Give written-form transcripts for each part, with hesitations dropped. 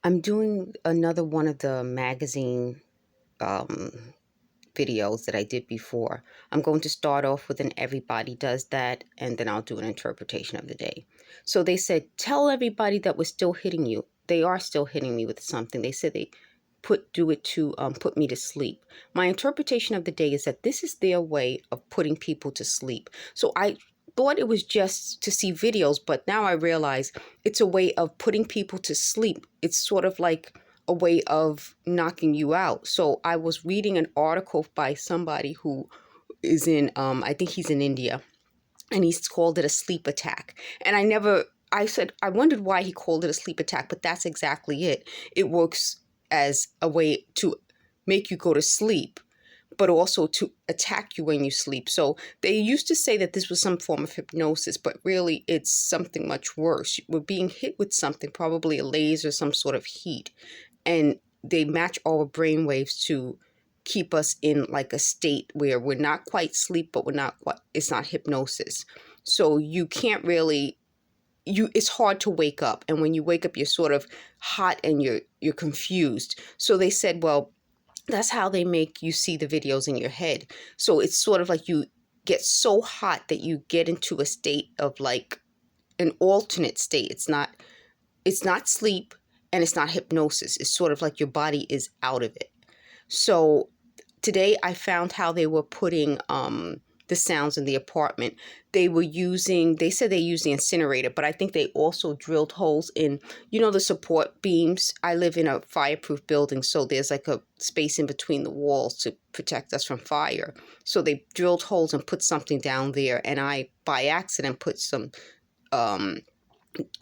I'm doing another one of the magazine um, videos that I did before. I'm going to start off with an everybody does that, and then I'll do an interpretation of the day. So they said, tell everybody that we're still hitting you. They are still hitting me with something. They said they do it to put me to sleep. My interpretation of the day is that this is their way of putting people to sleep. So I thought it was just to see videos, but now I realize it's a way of putting people to sleep. It's sort of like a way of knocking you out. So I was reading an article by somebody who is in, I think he's in India, and he's called it a sleep attack. And I said, I wondered why he called it a sleep attack, but that's exactly it. It works as a way to make you go to sleep, but also to attack you when you sleep. So they used to say that this was some form of hypnosis, but really it's something much worse. We're being hit with something, probably a laser, some sort of heat, and they match our brain waves to keep us in like a state where we're not quite sleep, but it's not hypnosis. So you can't really, it's hard to wake up. And when you wake up, you're sort of hot and you're confused. So they said, well, that's how they make you see the videos in your head. So it's sort of like you get so hot that you get into a state of like an alternate state. It's not sleep and it's not hypnosis. It's sort of like your body is out of it. So today I found how they were putting the sounds in the apartment. They said they used the incinerator, but I think they also drilled holes in, the support beams. I live in a fireproof building, so there's like a space in between the walls to protect us from fire. So they drilled holes and put something down there, and I, by accident, put a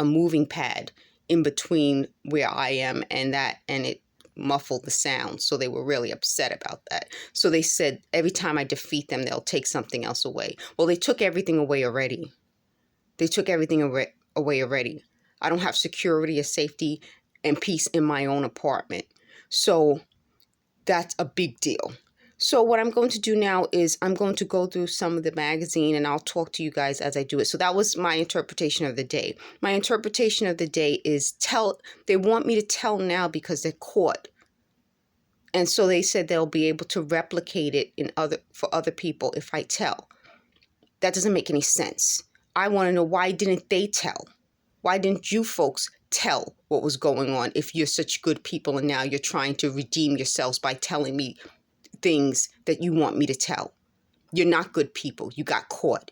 moving pad in between where I am and it muffled the sound. So they were really upset about that. So they said every time I defeat them, they'll take something else away. Well, they took everything away already. Away already. I don't have security or safety and peace in my own apartment. So that's a big deal. So what I'm going to do now is I'm going to go through some of the magazine and I'll talk to you guys as I do it. So that was my interpretation of the day. My interpretation of the day is they want me to tell now because they're caught. And so they said they'll be able to replicate it for other people if I tell. That doesn't make any sense. I want to know, why didn't they tell? Why didn't you folks tell what was going on if you're such good people and now you're trying to redeem yourselves by telling me things that you want me to tell? You're not good people. You got caught.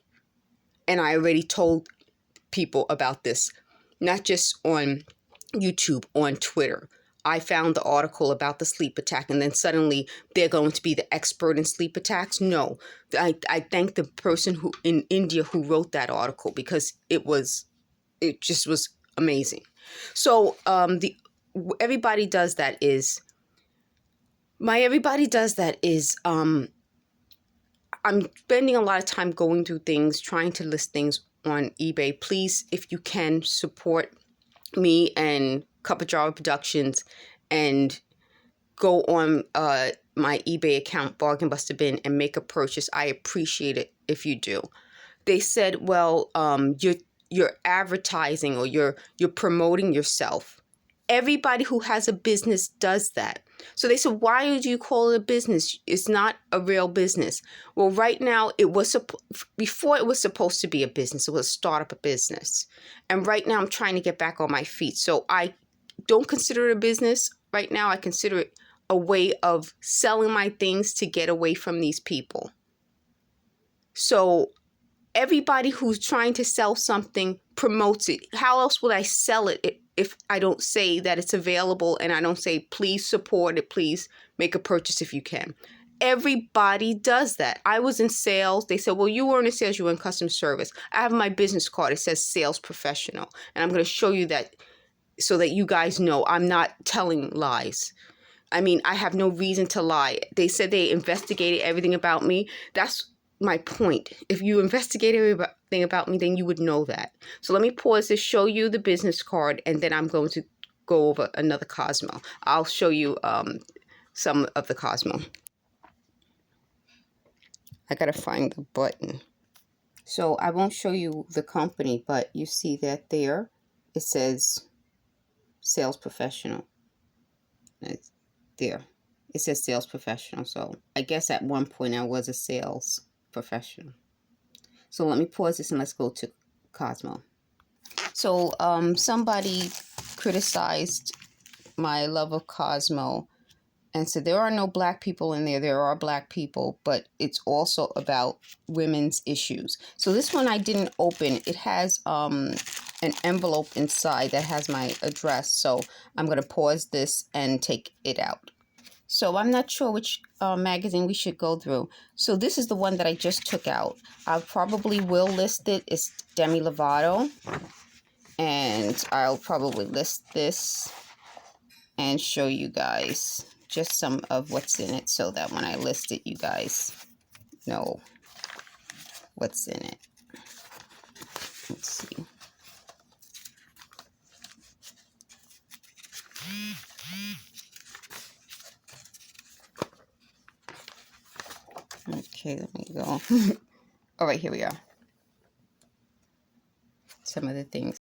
And I already told people about this, not just on YouTube, on Twitter. I found the article about the sleep attack, and then suddenly they're going to be the expert in sleep attacks. No, I thank the person who in India who wrote that article, because it just was amazing. So everybody does that is I'm spending a lot of time going through things, trying to list things on eBay. Please, if you can, support me and Cup of Jar Productions and go on my eBay account, BargainBusterBin, and make a purchase. I appreciate it if you do. They said, well, you're advertising or you're promoting yourself. Everybody who has a business does that. So they said, why do you call it a business? It's not a real business. Well, right now, before it was supposed to be a business. It was a startup, a business. And right now I'm trying to get back on my feet. So I don't consider it a business. Right now, I consider it a way of selling my things to get away from these people. So everybody who's trying to sell something promotes it. How else would I sell it if I don't say that it's available and I don't say, please support it, please make a purchase if you can? Everybody does that. I was in sales. They said, well, you weren't in sales, you were in customer service. I have my business card. It says sales professional. And I'm going to show you that so that you guys know I'm not telling lies. I mean, I have no reason to lie. They said they investigated everything about me. That's my point. If you investigate everything about me, then you would know that. So let me pause to show you the business card, and then I'm going to go over another Cosmo. I'll show you some of the Cosmo. I gotta find the button. So I won't show you the company, but you see that there. It says sales professional. It's there. It says sales professional. So I guess at one point I was a sales professional. So let me pause this and let's go to Cosmo. So somebody criticized my love of Cosmo and said there are no black people in there. There are black people, but it's also about women's issues. So this one I didn't open. It has an envelope inside that has my address. So I'm going to pause this and take it out. So I'm not sure which magazine we should go through. So this is the one that I just took out. I probably will list it. It's Demi Lovato. And I'll probably list this and show you guys just some of what's in it so that when I list it, you guys know what's in it. Let's see. Okay, let me go. All right, here we are. Some of the things.